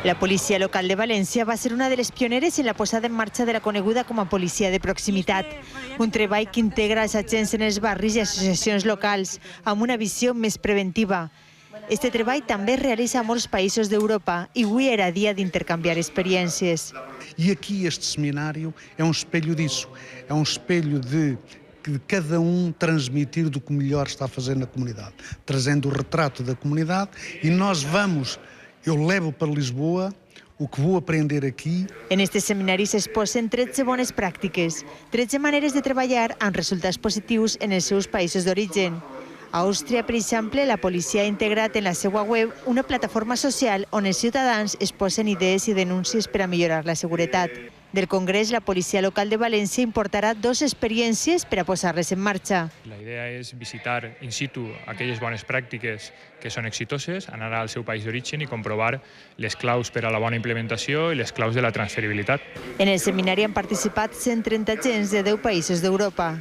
La policia local de València va ser una de les pioneres en la posada en marxa de la coneguda com a policia de proximitat, un treball que integra els agents en els barris i associacions locals amb una visió més preventiva. Este treball també es realitza a molts països d'Europa i avui era dia d'intercanviar experiències. E aqui este seminário é espelho disso, é espelho de cada transmitir do que melhor está a fazer na comunidade, trazendo o retrato da comunidade e nós eu levo para Lisboa o que vou aprender aqui. En este seminari s'exposen 13 bones pràctiques, 13 maneres de treballar amb resultats positius en els seus països d'origen. A Àustria, per exemple, la policia ha integrat en la seva web una plataforma social on els ciutadans exposen idees i denúncies per a millorar la seguretat. Del Congrés, la policia local de València importarà 2 experiències per a posar-les en marxa. La idea és visitar in situ aquelles bones pràctiques que són exitoses, anar al seu país d'origen i comprovar les claus per a la bona implementació i les claus de la transferibilitat. En el seminari han participat 130 agents de 10 països d'Europa.